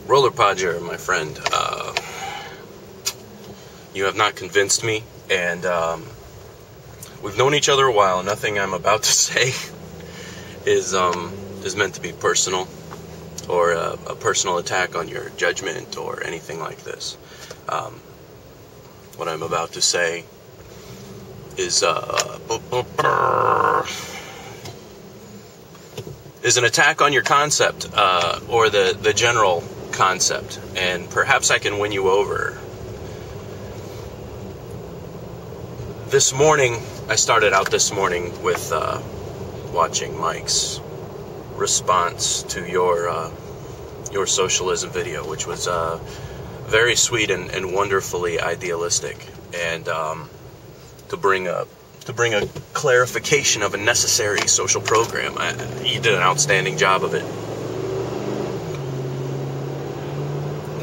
Roller Podger, my friend, you have not convinced me, and we've known each other a while. Nothing I'm about to say is meant to be personal, or a personal attack on your judgment, or anything like this. What I'm about to say is an attack on your concept, or the general concept, and perhaps I can win you over. This morning, I started out this morning with watching Mike's response to your socialism video, which was very sweet and wonderfully idealistic, and to bring a clarification of a necessary social program. You did an outstanding job of it.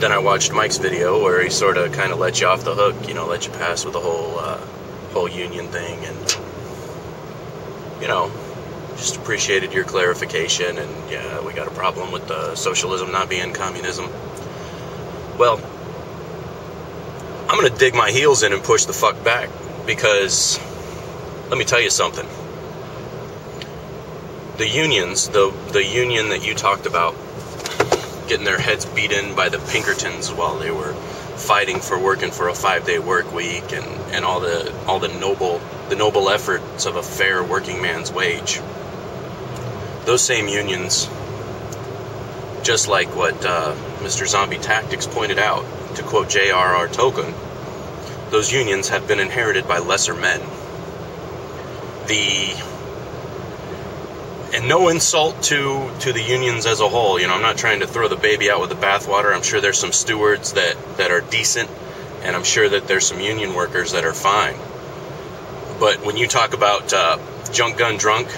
Then I watched Mike's video where he sort of kind of let you off the hook, let you pass with the whole union thing, and just appreciated your clarification. And yeah, we got a problem with socialism not being communism. Well, I'm gonna dig my heels in and push the fuck back, because let me tell you something. The unions, the union that you talked about getting their heads beat in by the Pinkertons while they were fighting for working for a 5-day work week, and all the noble efforts of a fair working man's wage. Those same unions, just like what Mr. Zombie Tactics pointed out, to quote J.R.R. Tolkien, those unions have been inherited by lesser men. And no insult to the unions as a whole. I'm not trying to throw the baby out with the bathwater. I'm sure there's some stewards that are decent, and I'm sure that there's some union workers that are fine. But when you talk about Junk Gun Drunk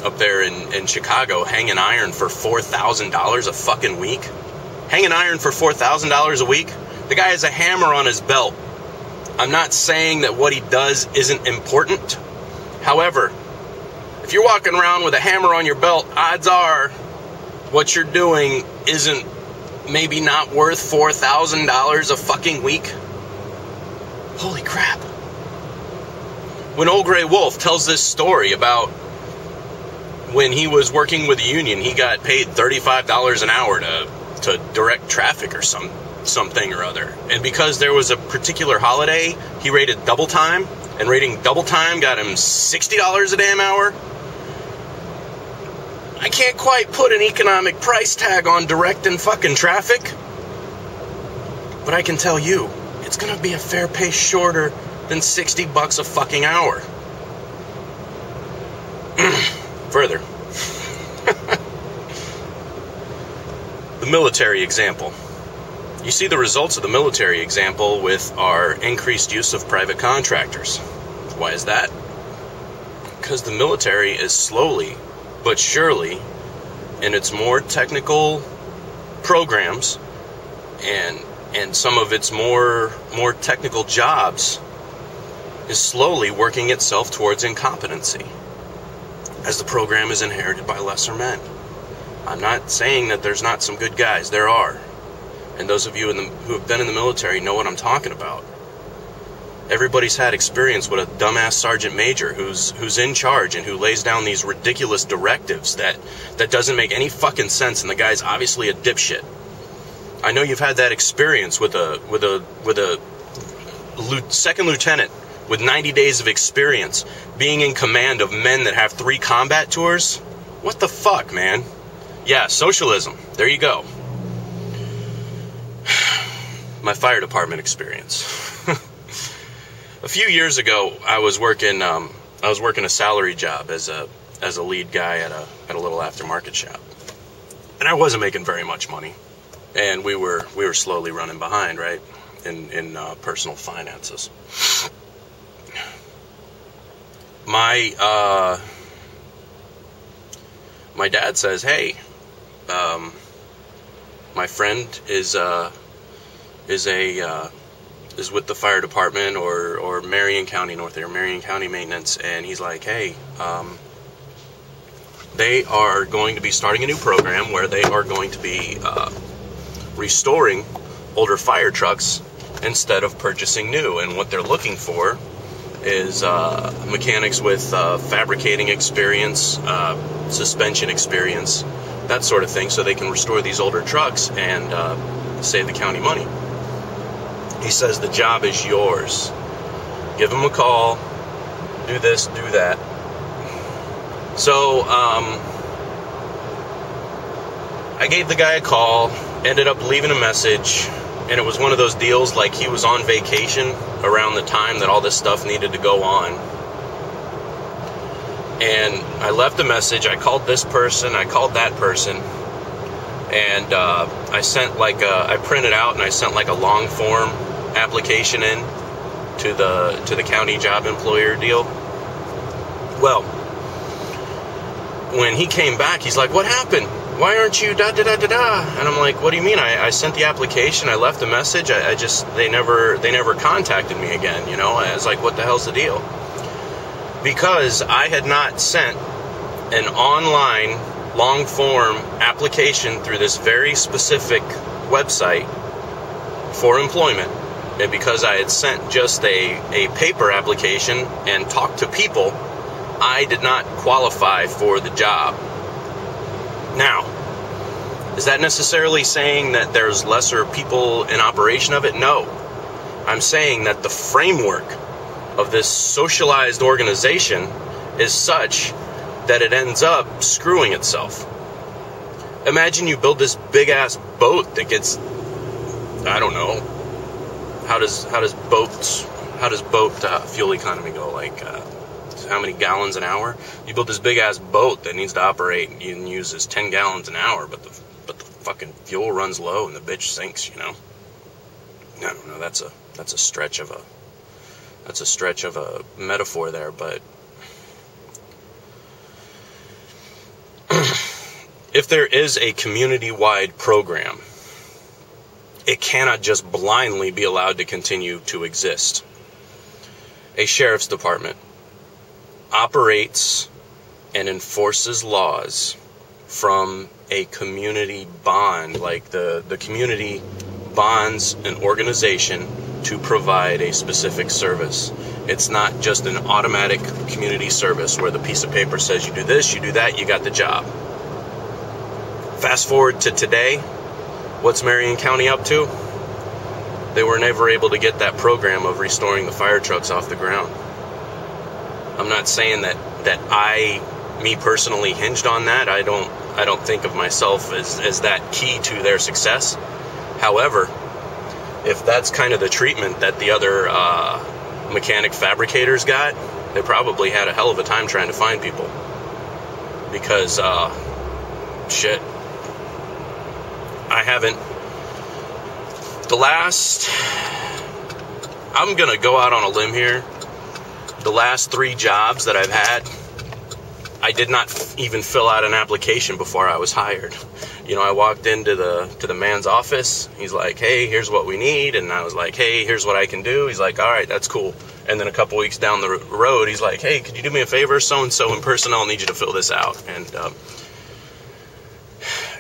up there in Chicago hanging iron for $4,000 a fucking week, hanging iron for $4,000 a week, the guy has a hammer on his belt. I'm not saying that what he does isn't important. However, if you're walking around with a hammer on your belt, odds are what you're doing isn't maybe not worth $4,000 a fucking week. Holy crap. When Old Grey Wolf tells this story about when he was working with the union, he got paid $35 an hour to direct traffic or something or other. And because there was a particular holiday, he rated double time, and rating double time got him $60 a damn hour. I can't quite put an economic price tag on directing fucking traffic, but I can tell you, it's gonna be a fair pay shorter than $60 a fucking hour. Further, the military example. You see the results of the military example with our increased use of private contractors. Why is that? Because the military is slowly but surely in its more technical programs and some of its more technical jobs is slowly working itself towards incompetency, as the program is inherited by lesser men. I'm not saying that there's not some good guys. There are. And those of you who have been in the military know what I'm talking about. Everybody's had experience with a dumbass sergeant major who's in charge and who lays down these ridiculous directives that doesn't make any fucking sense, and the guy's obviously a dipshit. I know you've had that experience with a second lieutenant with 90 days of experience being in command of men that have 3 combat tours. What the fuck, man? Yeah, socialism. There you go. My fire department experience. A few years ago, I was working a salary job as a lead guy at a little aftermarket shop, and I wasn't making very much money, and we were slowly running behind, right, in personal finances. My dad says, "Hey, my friend is with the fire department or Marion County North there, Marion County Maintenance," and he's like, "Hey, they are going to be starting a new program where they are going to be restoring older fire trucks instead of purchasing new. And what they're looking for is mechanics with fabricating experience, suspension experience, that sort of thing, so they can restore these older trucks and save the county money. He says the job is yours. Give him a call, do this, do that. So, I gave the guy a call, ended up leaving a message, and it was one of those deals like he was on vacation around the time that all this stuff needed to go on. And I left a message, I called this person, I called that person, and I sent I printed out and I sent like a long form application in to the county job employer deal. Well, when he came back, he's like, "What happened? Why aren't you da-da-da-da-da?" And I'm like, "What do you mean? I sent the application, I left a message, they never contacted me again, you know?" I was like, "What the hell's the deal?" Because I had not sent an online long-form application through this very specific website for employment, and because I had sent just a paper application and talked to people, I did not qualify for the job. Now, is that necessarily saying that there's lesser people in operation of it? No. I'm saying that the framework of this socialized organization is such that it ends up screwing itself. Imagine you build this big-ass boat that gets, I don't know, how does boat fuel economy go? Like, how many gallons an hour? You build this big-ass boat that needs to operate and uses 10 gallons an hour, but the fucking fuel runs low and the bitch sinks, you know? I don't know, that's a stretch of a metaphor there, but if there is a community-wide program, it cannot just blindly be allowed to continue to exist. A sheriff's department operates and enforces laws from a community bond, like the community bonds an organization to provide a specific service. It's not just an automatic community service where the piece of paper says you do this, you do that, you got the job. Fast forward to today, what's Marion County up to? They were never able to get that program of restoring the fire trucks off the ground. I'm not saying that me personally hinged on that. I don't think of myself as that key to their success. However, if that's kind of the treatment that the other mechanic fabricators got, they probably had a hell of a time trying to find people. Because, shit. I haven't... I'm gonna go out on a limb here. The last 3 jobs that I've had, I did not even fill out an application before I was hired. You know, I walked into the man's office. He's like, "Hey, here's what we need." And I was like, "Hey, here's what I can do." He's like, "All right, that's cool." And then a couple weeks down the road, he's like, "Hey, could you do me a favor? So-and-so in personnel need you to fill this out."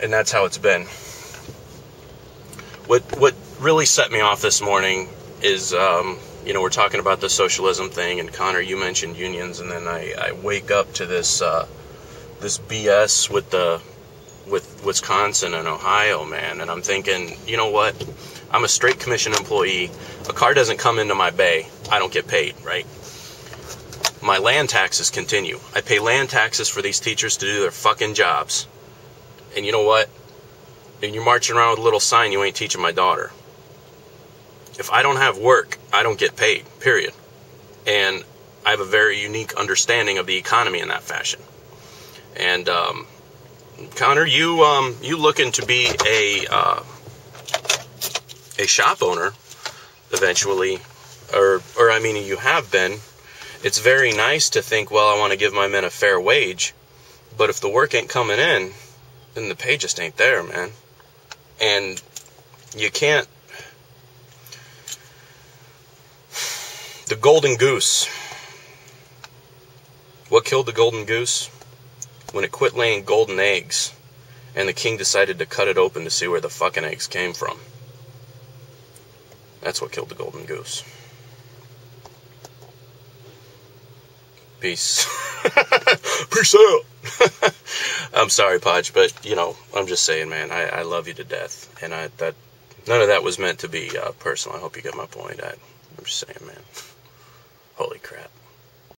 And that's how it's been. What really set me off this morning is, you know, we're talking about the socialism thing, and Connor, you mentioned unions, and then I wake up to this BS with Wisconsin and Ohio, man, and I'm thinking, you know what? I'm a straight commission employee. A car doesn't come into my bay, I don't get paid, right? My land taxes continue. I pay land taxes for these teachers to do their fucking jobs. And you know what? And you're marching around with a little sign, "You ain't teaching my daughter." If I don't have work, I don't get paid, period. And I have a very unique understanding of the economy in that fashion. And Connor, you looking to be a shop owner eventually, or I mean, you have been. It's very nice to think, well, I want to give my men a fair wage, but if the work ain't coming in, then the pay just ain't there, man. And you can't... The golden goose. What killed the golden goose? When it quit laying golden eggs and the king decided to cut it open to see where the fucking eggs came from. That's what killed the golden goose. Peace. Peace out. I'm sorry, Podge, but, you know, I'm just saying, man, I love you to death. And none of that was meant to be personal. I hope you get my point. I'm just saying, man. Holy crap.